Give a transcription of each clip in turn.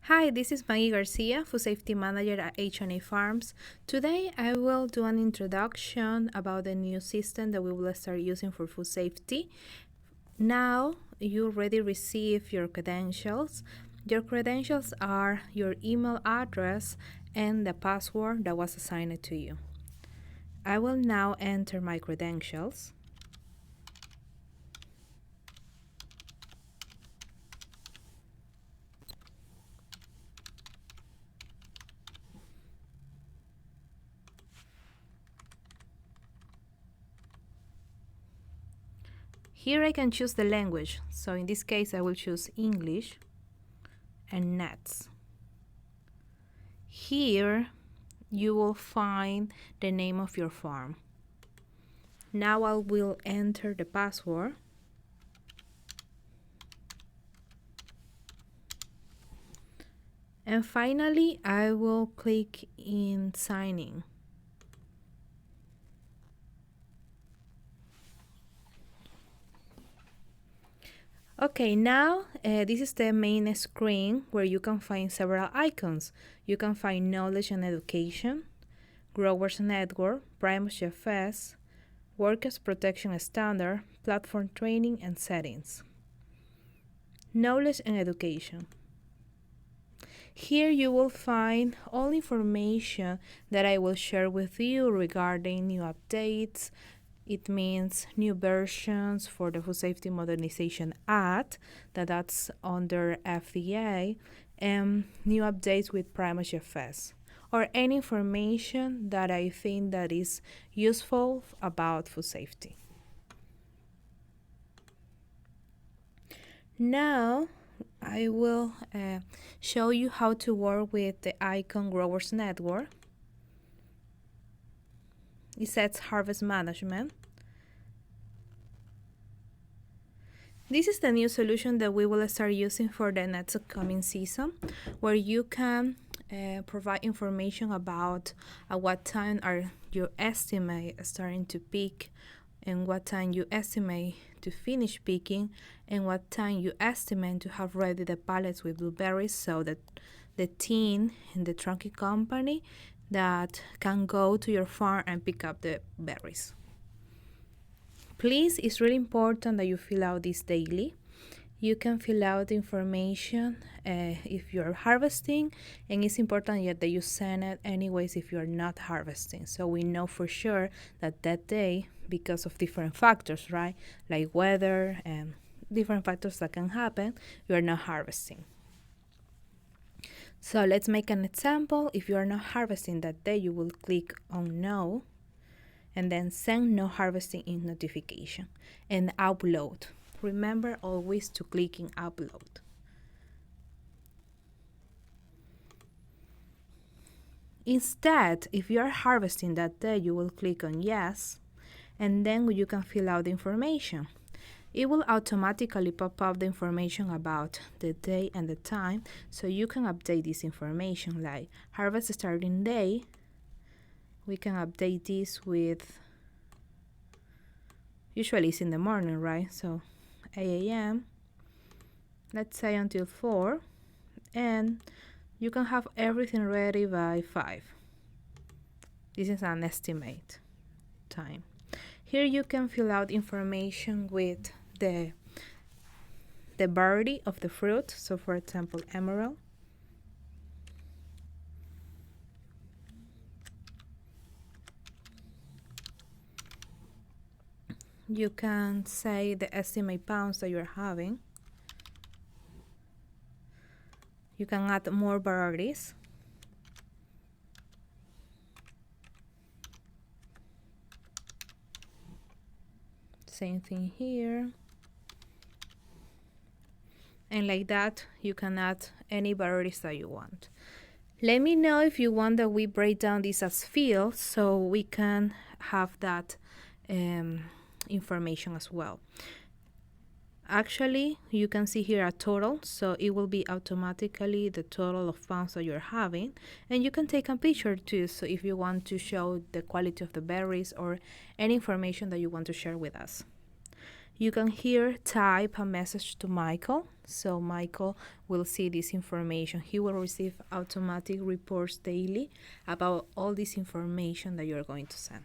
Hi, this is Maggie Garcia, Food Safety Manager at H&A Farms. Today I will do an introduction about the new system that we will start using for food safety. Now you already receive your credentials. Your credentials are your email address and the password that was assigned to you. I will now enter my credentials. Here I can choose the language, so in this case I will choose English and Next. Here you will find the name of your farm. Now I will enter the password. And finally, I will click in sign in. Okay, now this is the main screen where you can find several icons. You can find knowledge and education, growers network, Primus GFS, workers protection standard, platform training and settings. Knowledge and education. Here you will find all information that I will share with you regarding new updates. It means new versions for the Food Safety Modernization Act, that's under FDA, and new updates with Primus GFS, or any information that I think that is useful about food safety. Now I will show you how to work with the icon Growers Network. It sets harvest management. This is the new solution that we will start using for the next upcoming season, where you can provide information about at what time are your estimate starting to peak, and what time you estimate to finish picking, and what time you estimate to have ready the pallets with blueberries, so that the team in the trunking company that can go to your farm and pick up the berries. Please, it's really important that you fill out this daily. You can fill out the information if you're harvesting, and it's important that you send it anyways if you're not harvesting, so we know for sure that that day, because of different factors, right, like weather and different factors that can happen, you're not harvesting. So let's make an example. If you are not harvesting that day, you will click on no, and then send no harvesting in notification and upload. Remember always to click in upload. Instead, if you are harvesting that day, you will click on yes, and then you can fill out the information. It will automatically pop up the information about the day and the time, so you can update this information, like harvest starting day. We can update this with, usually it's in the morning, right? So 8 a.m., let's say until 4, and you can have everything ready by 5. This is an estimate time. Here you can fill out information with the variety of the fruit. So for example, emerald. You can say the estimate pounds that you're having. You can add more varieties. Same thing here. And like that, you can add any varieties that you want. Let me know if you want that we break down this as fields, so we can have that information as well. Actually, you can see here a total, so it will be automatically the total of pounds that you're having, and you can take a picture too, so if you want to show the quality of the berries or any information that you want to share with us. You can here type a message to Michael. So Michael will see this information. He will receive automatic reports daily about all this information that you're going to send.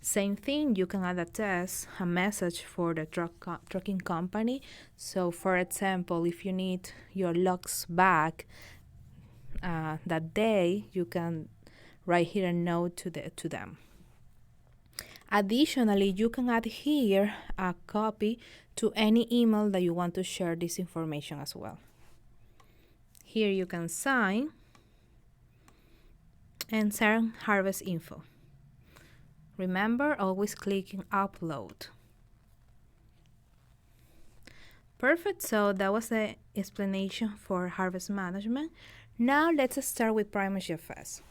Same thing, you can add a test, a message for the trucking company. So for example, if you need your logs back that day, you can write here a note to them. Additionally, you can add here a copy to any email that you want to share this information as well. Here you can sign and send harvest info. Remember, always clicking upload. Perfect, so that was the explanation for harvest management. Now let's start with Primus.js.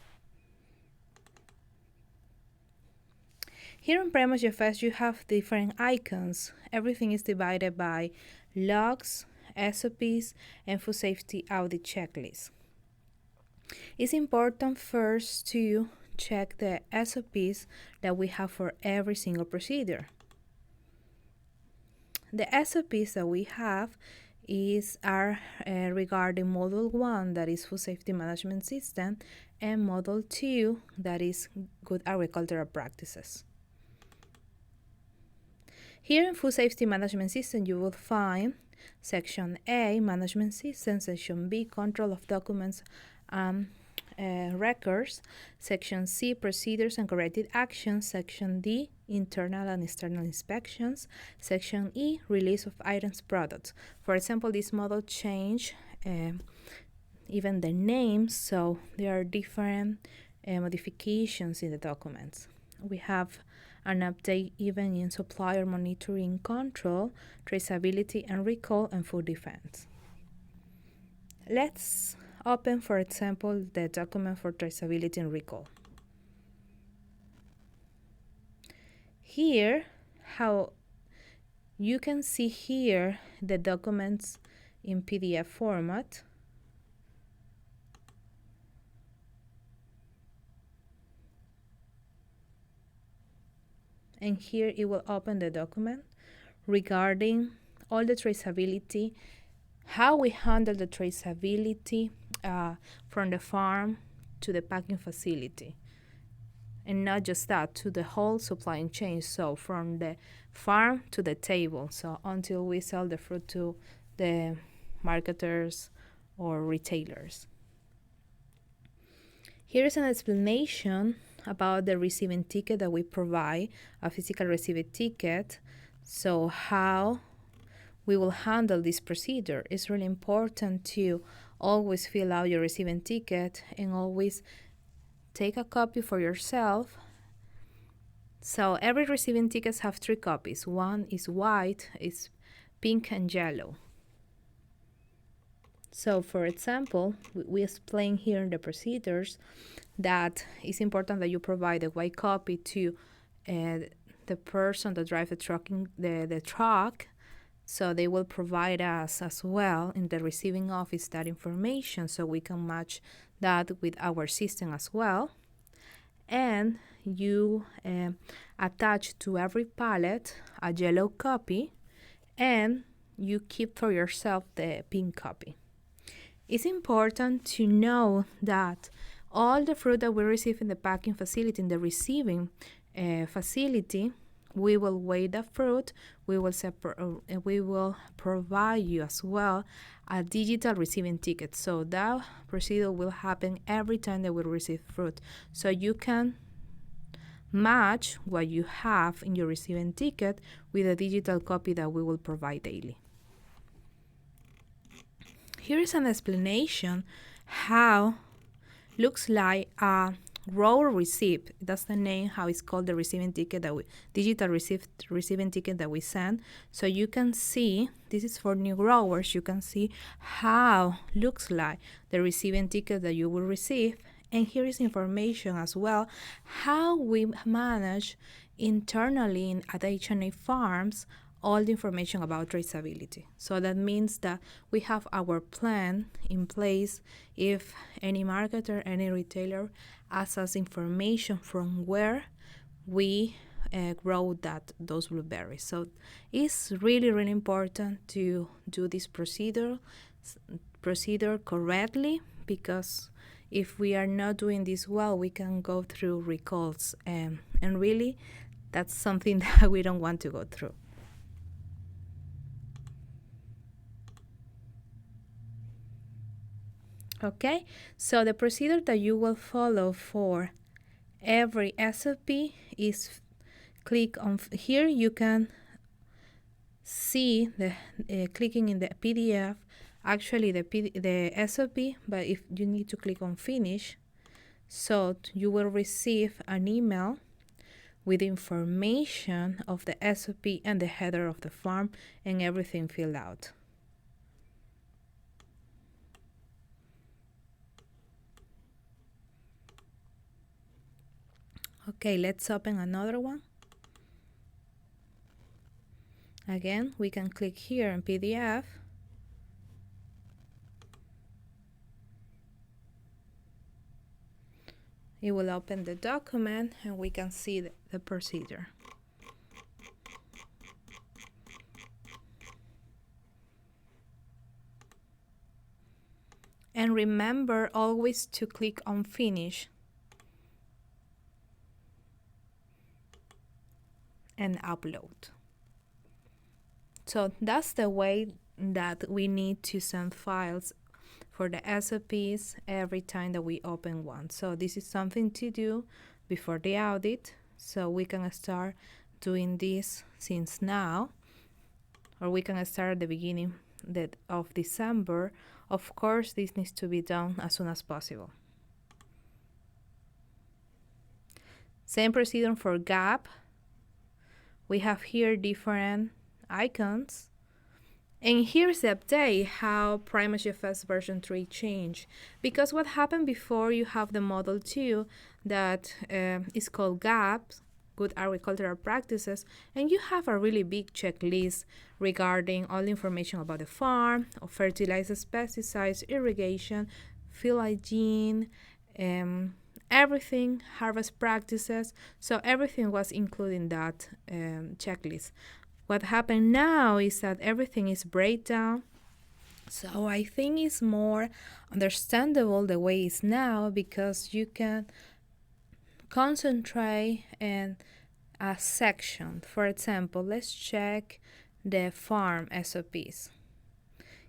Here in Primus.js you have different icons. Everything is divided by logs, SOPs, and food safety audit checklist. It's important first to check the SOPs that we have for every single procedure. The SOPs that we have are regarding Module 1, that is Food Safety Management System, and Module 2, that is Good Agricultural Practices. Here in Food Safety Management System, you will find Section A, Management System, Section B, Control of Documents Records, Section C, Procedures and Corrective Actions, Section D, Internal and External Inspections, Section E, Release of Items Products. For example, this model changed even the names, so there are different modifications in the documents. We have an update even in supplier monitoring control, traceability and recall, and food defense. Let's open, for example, the document for traceability and recall. Here, how you can see here the documents in PDF format. And here it will open the document regarding all the traceability, how we handle the traceability from the farm to the packing facility. And not just that, to the whole supply chain, so from the farm to the table, so until we sell the fruit to the marketers or retailers. Here is an explanation about the receiving ticket that we provide, a physical receiving ticket. So how we will handle this procedure. It's really important to always fill out your receiving ticket and always take a copy for yourself. So every receiving tickets have 3 copies. One is white, is pink and yellow. So for example, we explain here in the procedures that it's important that you provide a white copy to the person that drives the truck, so they will provide us as well in the receiving office that information, so we can match that with our system as well. And you attach to every pallet a yellow copy, and you keep for yourself the pink copy. It's important to know that all the fruit that we receive in the packing facility, in the receiving facility, we will weigh the fruit, we will provide you as well a digital receiving ticket. So that procedure will happen every time that we receive fruit. So you can match what you have in your receiving ticket with a digital copy that we will provide daily. Here is an explanation how looks like a raw receipt. That's the name, how it's called, the receiving ticket that digital receiving ticket that we send. So you can see, this is for new growers, you can see how looks like the receiving ticket that you will receive. And here is information as well, how we manage internally at H&A Farms all the information about traceability. So that means that we have our plan in place. If any marketer, any retailer asks us information from where we grow those blueberries. So it's really, really important to do this procedure correctly, because if we are not doing this well, we can go through recalls, and really that's something that we don't want to go through. Okay, so the procedure that you will follow for every SOP is click on here. You can see the clicking in the PDF actually the SOP, but if you need to click on finish, so you will receive an email with information of the SOP and the header of the farm and everything filled out. Okay, let's open another one. Again, we can click here in PDF. It will open the document and we can see the procedure. And remember always to click on finish and upload. So that's the way that we need to send files for the SOPs every time that we open one. So this is something to do before the audit, so we can start doing this since now, or we can start at the beginning of December. Of course, this needs to be done as soon as possible. Same procedure for GAP. We have here different icons. And here's the update, how PrimeGFS version 3 changed. Because what happened before, you have the Model 2 that is called GAP, Good Agricultural Practices, and you have a really big checklist regarding all the information about the farm, of fertilizers, pesticides, irrigation, field hygiene, everything, harvest practices. So everything was included in that checklist. What happened now is that everything is breakdown. So I think it's more understandable the way it's now, because you can concentrate in a section. For example, let's check the farm SOPs.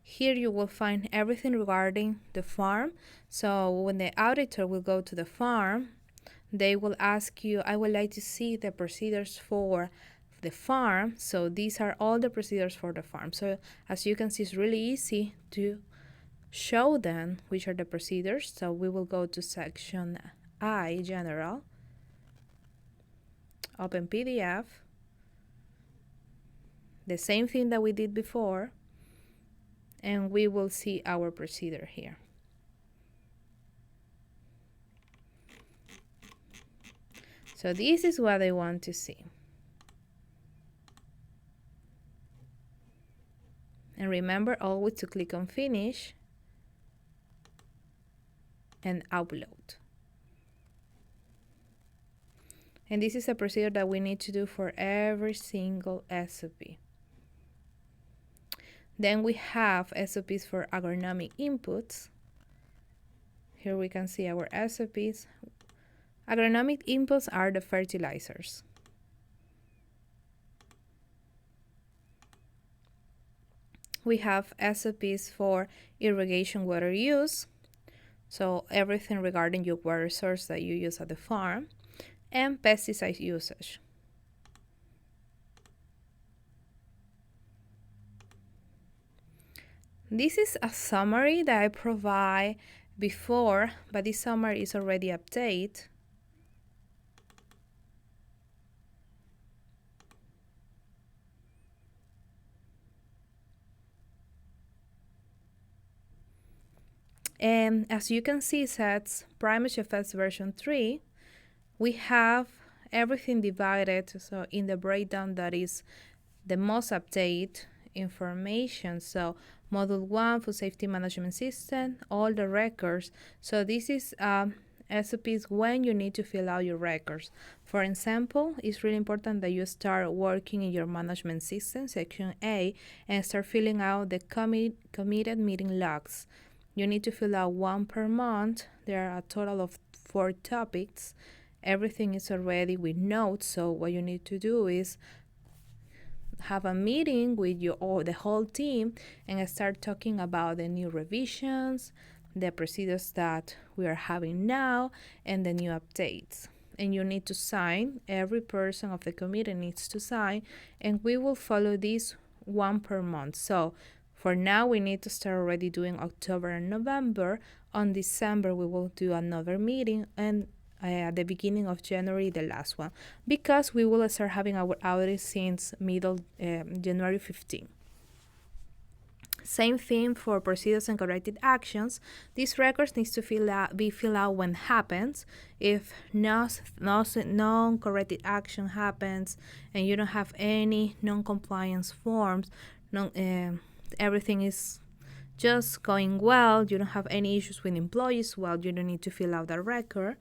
Here you will find everything regarding the farm. So when the auditor will go to the farm, they will ask you, I would like to see the procedures for the farm. So these are all the procedures for the farm. So as you can see, it's really easy to show them which are the procedures. So we will go to section I, General, open PDF, the same thing that we did before, and we will see our procedure here. So this is what I want to see. And remember always to click on finish and upload. And this is a procedure that we need to do for every single SOP. Then we have SOPs for agronomic inputs. Here we can see our SOPs. Agronomic inputs are the fertilizers. We have SOPs for irrigation water use, so everything regarding your water source that you use at the farm, and pesticide usage. This is a summary that I provide before, but this summary is already updated. And as you can see, it says PrimeGFS version 3. We have everything divided, so in the breakdown that is the most updated information. So Module 1, Food Safety Management System, all the records. So this is SOP is when you need to fill out your records. For example, it's really important that you start working in your management system, section A, and start filling out the committed meeting logs. You need to fill out one per month. There are a total of 4 topics. Everything is already with notes, so what you need to do is have a meeting with the whole team and start talking about the new revisions, the procedures that we are having now, and the new updates. And you need to sign. Every person of the committee needs to sign, and we will follow this one per month. So for now, we need to start already doing October and November. On December, we will do another meeting, and at the beginning of January, the last one, because we will start having our audit since middle January 15. Same thing for procedures and corrected actions. These records needs to be filled out when happens. If no corrected action happens and you don't have any non-compliance forms, everything is just going well, you don't have any issues with employees, well, you don't need to fill out a record.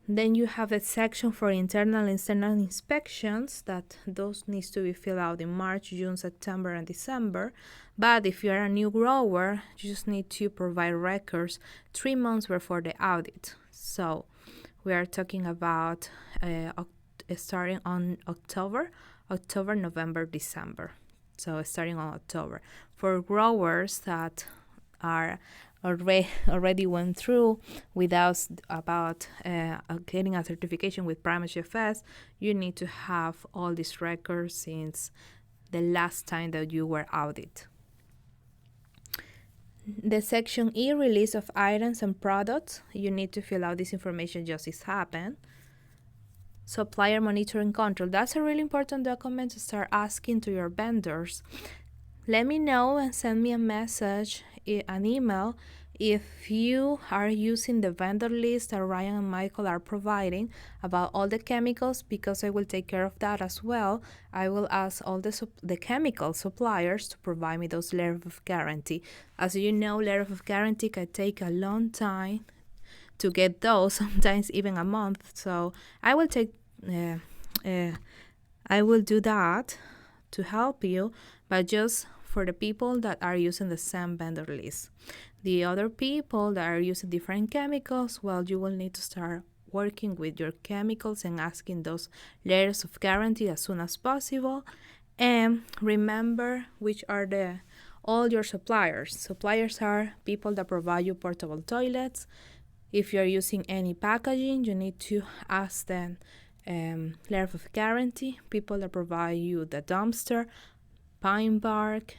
Then you have a section for internal and external inspections that those needs to be filled out in March, June, September, and December. But if you are a new grower, you just need to provide records 3 months before the audit. So we are talking about starting on October, November, December. So starting on October. For growers that are already went through with us about getting a certification with Prime HFS, you need to have all these records since the last time that you were audited. The section E, release of items and products, you need to fill out this information just as happened. Supplier monitoring control, that's a really important document to start asking to your vendors. Let me know and send me a message, an email, if you are using the vendor list that Ryan and Michael are providing about all the chemicals, because I will take care of that as well. I will ask all the chemical suppliers to provide me those letters of guarantee. As you know, letters of guarantee can take a long time to get those, sometimes even a month. So I will I will do that to help you, but just for the people that are using the same vendor list. The other people that are using different chemicals, well, you will need to start working with your chemicals and asking those letters of guarantee as soon as possible. And remember which are all your suppliers. Suppliers are people that provide you portable toilets. If you're using any packaging, you need to ask them letter of guarantee. People that provide you the dumpster, pine bark.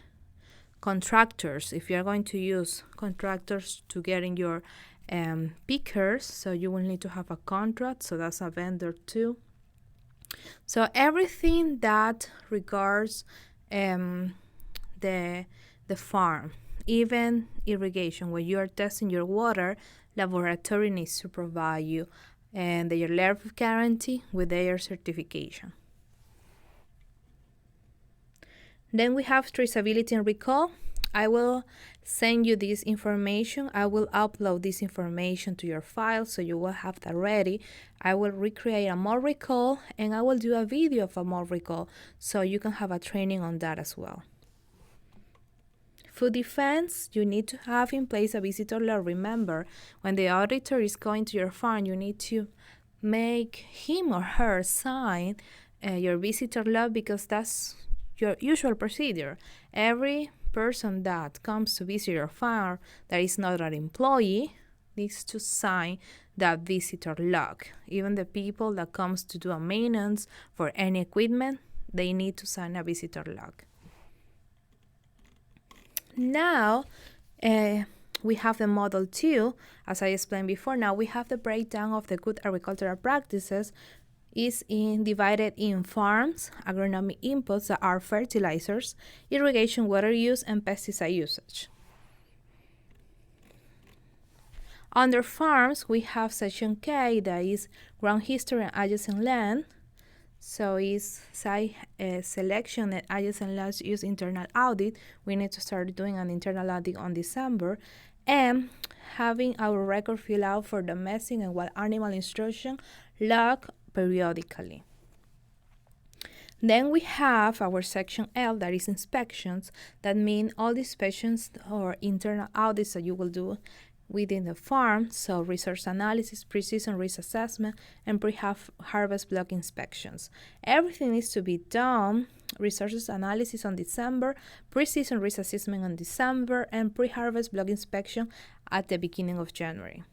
Contractors, if you're going to use contractors to get in your pickers, so you will need to have a contract, so that's a vendor too. So everything that regards the farm, even irrigation, when you are testing your water, laboratory needs to provide you and their letter of guarantee with their certification. Then we have traceability and recall. I will send you this information. I will upload this information to your file, so you will have that ready. I will recreate a mold recall, and I will do a video of a mold recall, so you can have a training on that as well. Food defense, you need to have in place a visitor log. Remember, when the auditor is going to your farm, you need to make him or her sign your visitor log, because that's your usual procedure. Every person that comes to visit your farm that is not an employee needs to sign that visitor log. Even the people that comes to do a maintenance for any equipment, they need to sign a visitor log. Now we have the model 2, as I explained before. Now we have the breakdown of the good agricultural practices is divided in farms, agronomic inputs that are fertilizers, irrigation, water use, and pesticide usage. Under farms, we have section K, that is ground history and adjacent land. So it's site selection and adjacent lands use internal audit. We need to start doing an internal audit on December. And having our record filled out for domestic and wild animal instruction log periodically. Then we have our section L, that is inspections. That means all the inspections or internal audits that you will do within the farm. So resource analysis, pre-season risk assessment, and pre-harvest block inspections. Everything needs to be done. Resources analysis on December, pre-season risk assessment on December, and pre-harvest block inspection at the beginning of January.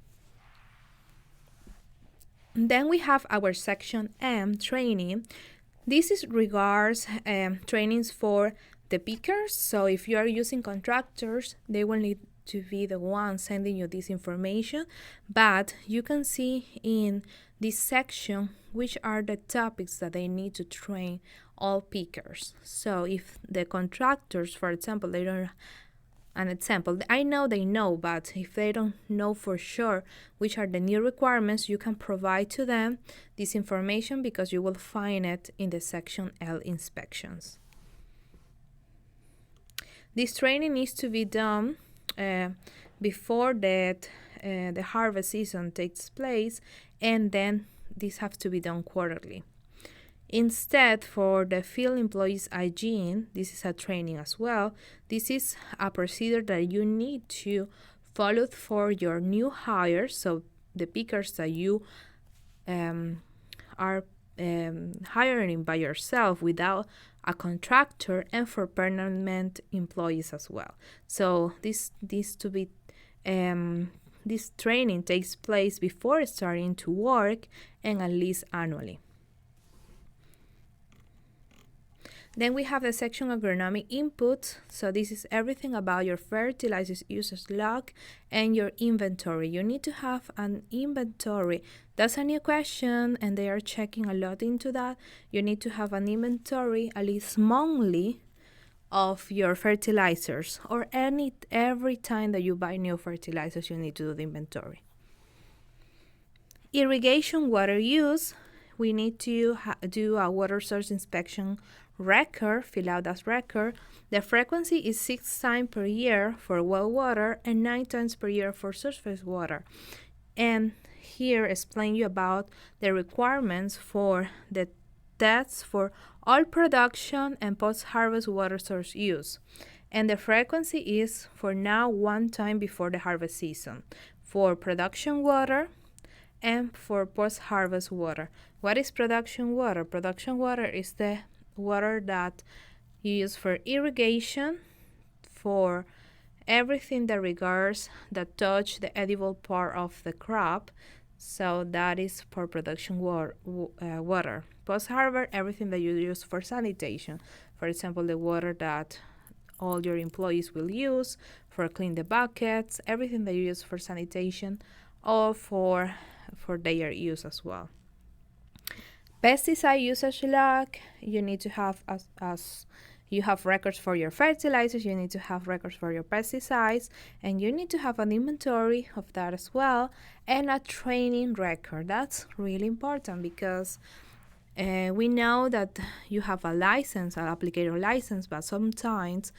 Then we have our section M, training. This is regards trainings for the pickers. So if you are using contractors, they will need to be the ones sending you this information. But you can see in this section which are the topics that they need to train all pickers. So if the contractors, for example, they don't, an example, I know they know, but if they don't know for sure which are the new requirements, you can provide to them this information because you will find it in the section L, inspections. This training needs to be done before that the harvest season takes place, and then this has to be done quarterly. Instead, for the field employees hygiene, this is a training as well. This is a procedure that you need to follow for your new hires, so the pickers that you are hiring by yourself without a contractor, and for permanent employees as well. So this training takes place before starting to work and at least annually. Then we have the section agronomic input. So this is everything about your fertilizers usage log and your inventory. You need to have an inventory. That's a new question, and they are checking a lot into that. You need to have an inventory at least monthly of your fertilizers, or every time that you buy new fertilizers, you need to do the inventory. Irrigation water use. We need to do a water source inspection record, fill out that record. The frequency is 6 times per year for well water and 9 times per year for surface water. And here explain you about the requirements for the tests for all production and post-harvest water source use. And the frequency is for now 1 time before the harvest season for production water and for post-harvest water. What is production water? Production water is the water that you use for irrigation, for everything that regards that touch the edible part of the crop. So that is for production water. Post-harvest, everything that you use for sanitation. For example, the water that all your employees will use for clean the buckets, everything that you use for sanitation or for their use as well. Pesticide usage log, you need to have, as you have records for your fertilizers, you need to have records for your pesticides, and you need to have an inventory of that as well, and a training record. That's really important because we know that you have a license, an applicator license, but sometimes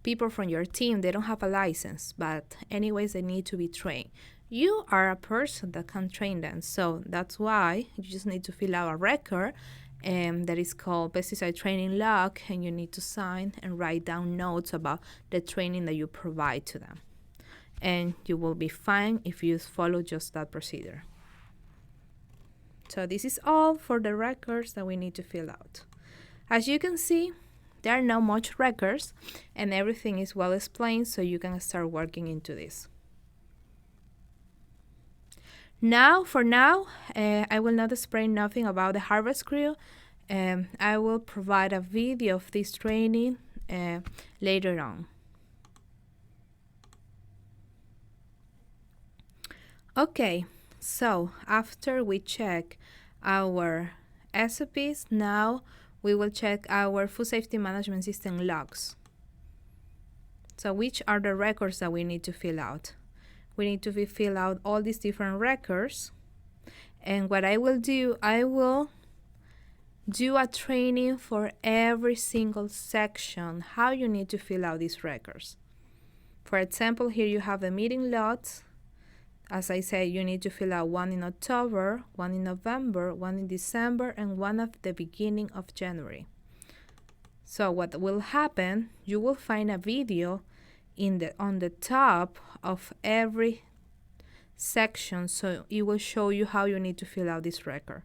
people from your team, they don't have a license, but anyways, they need to be trained. You are a person that can train them, so that's why you just need to fill out a record that is called pesticide training log, and you need to sign and write down notes about the training that you provide to them. And you will be fine if you follow just that procedure. So this is all for the records that we need to fill out. As you can see, there are not much records and everything is well explained, so you can start working into this. Now, I will not explain nothing about the harvest crew. I will provide a video of this training later on. Okay, so after we check our SOPs, now we will check our food safety management system logs. So which are the records that we need to fill out? We need to fill out all these different records. And what I will do a training for every single section, how you need to fill out these records. For example, here you have the meeting logs, As I said, you need to fill out one in October, one in November, one in December, and one at the beginning of January. So what will happen, you will find a video on the top of every section, so it will show you how you need to fill out this record.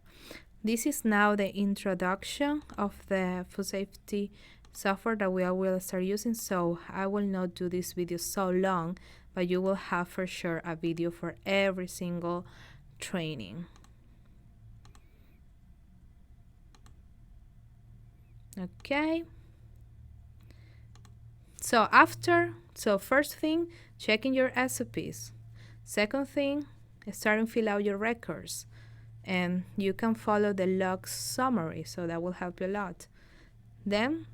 This is now the introduction of the food safety software that we will start using, so I will not do this video so long, but you will have for sure a video for every single training. Okay. So first thing, checking your SOPs. Second thing, starting to fill out your records. And you can follow the logs summary, so that will help you a lot. Then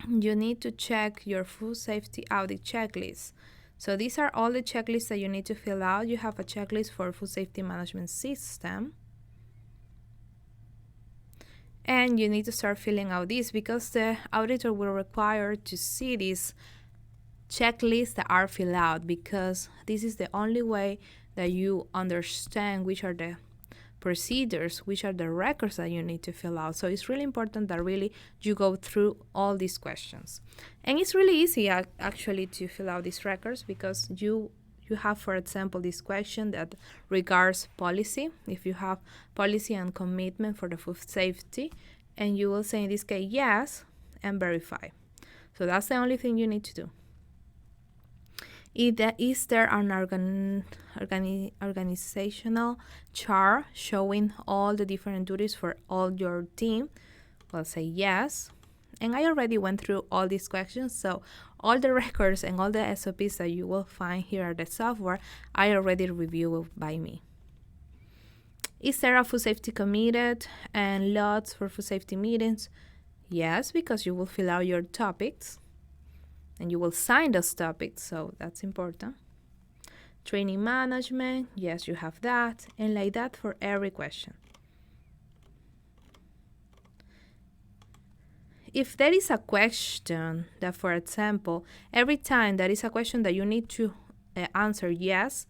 you need to check your food safety audit checklist. So these are all the checklists that you need to fill out. You have a checklist for food safety management system. And you need to start filling out these because the auditor will require to see these checklists that are filled out, because this is the only way that you understand which are the procedures, which are the records that you need to fill out. So it's really important that really you go through all these questions. And it's really easy actually to fill out these records, because you have, for example, this question that regards policy. If you have policy and commitment for the food safety, and you will say in this case yes and verify. So that's the only thing you need to do. Is there an organizational chart showing all the different duties for all your team? Well, say yes. And I already went through all these questions, so all the records and all the SOPs that you will find here at the software, I already reviewed by me. Is there a food safety committed and lots for food safety meetings? Yes, because you will fill out your topics and you will sign those topics, so that's important. Training management, yes, you have that, and like that for every question. If there is a question that, for example, every time there is a question that you need to answer yes,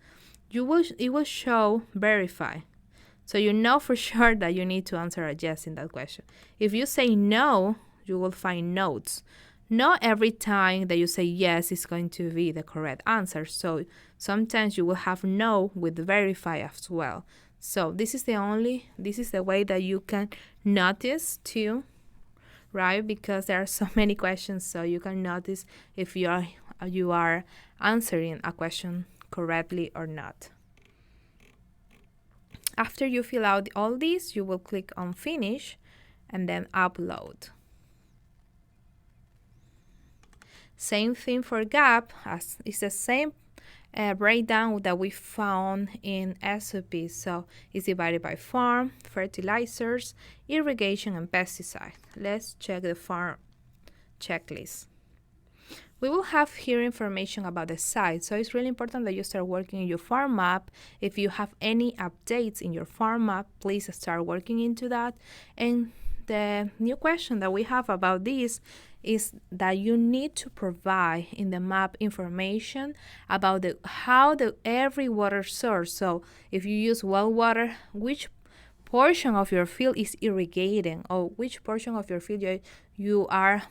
it will show verify. So you know for sure that you need to answer a yes in that question. If you say no, you will find notes. Not every time that you say yes is going to be the correct answer. So sometimes you will have no with verify as well. So this is the way that you can notice too, right? Because there are so many questions, so you can notice if you are answering a question correctly or not. After you fill out all these, you will click on finish and then upload. Same thing for GAP, as it's the same breakdown that we found in SOP. So it's divided by farm, fertilizers, irrigation, and pesticide. Let's check the farm checklist. We will have here information about the site, so it's really important that you start working in your farm map. If you have any updates in your farm map, please start working into that. And the new question that we have about this is that you need to provide in the map information about how every water source, so if you use well water, which portion of your field is irrigating, or which portion of your field you are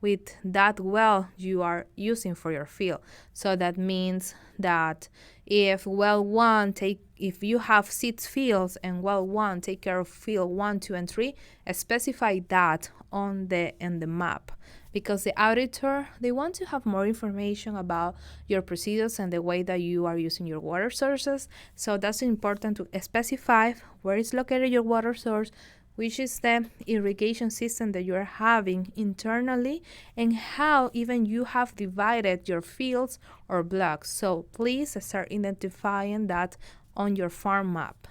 with that well you are using for your field. So that means that if you have 6 fields and well 1 take care of field 1, 2, and 3, specify that in the map, because the auditor, they want to have more information about your procedures and the way that you are using your water sources. So that's important to specify where is located your water source, which is the irrigation system that you are having internally, and how even you have divided your fields or blocks. So please start identifying that on your farm map.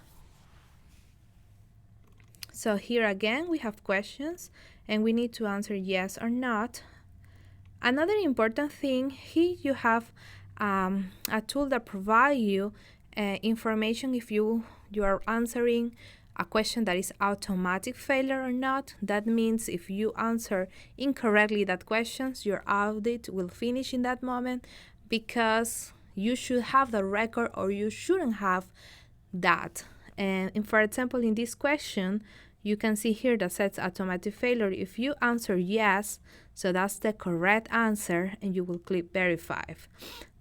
So here again, we have questions and we need to answer yes or not. Another important thing, here you have a tool that provides you information if you are answering a question that is automatic failure or not. That means if you answer incorrectly that question, your audit will finish in that moment, because you should have the record or you shouldn't have that. And for example, in this question, you can see here that says automatic failure. If you answer yes, so that's the correct answer, and you will click verify.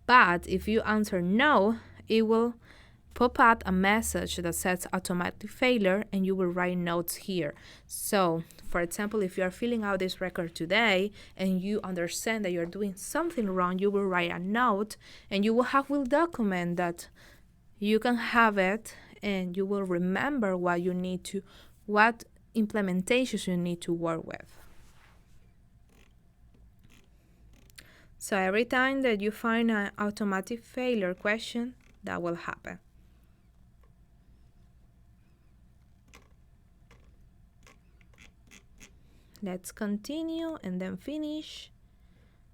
But if you answer no, it will pop up a message that says automatic failure, and you will write notes here. So for example, if you are filling out this record today and you understand that you're doing something wrong, you will write a note, and you will document that you can have it, and you will remember what implementations you need to work with. So every time that you find an automatic failure question, that will happen. Let's continue and then finish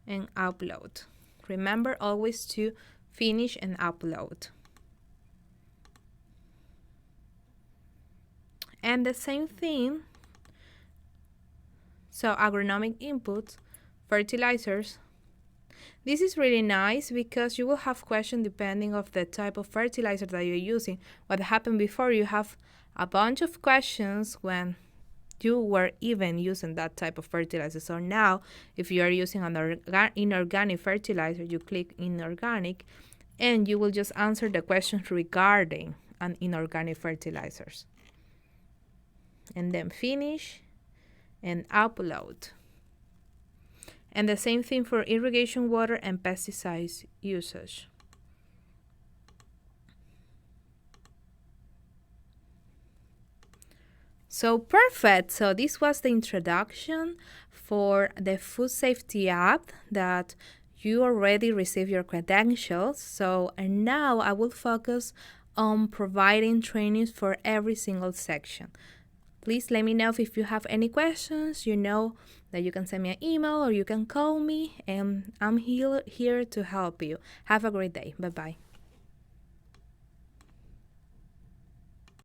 and upload. Remember always to finish and upload. And the same thing, so agronomic inputs, fertilizers. This is really nice because you will have questions depending of the type of fertilizer that you're using. What happened before, you have a bunch of questions when you were even using that type of fertilizer. So now, if you are using an inorganic fertilizer, you click inorganic, and you will just answer the questions regarding an inorganic fertilizers. And then finish and upload. And the same thing for irrigation water and pesticides usage. So perfect. So this was the introduction for the food safety app that you already received your credentials. So and now I will focus on providing trainings for every single section. Please let me know if you have any questions. You know that you can send me an email or you can call me, and I'm here to help you. Have a great day. Bye-bye.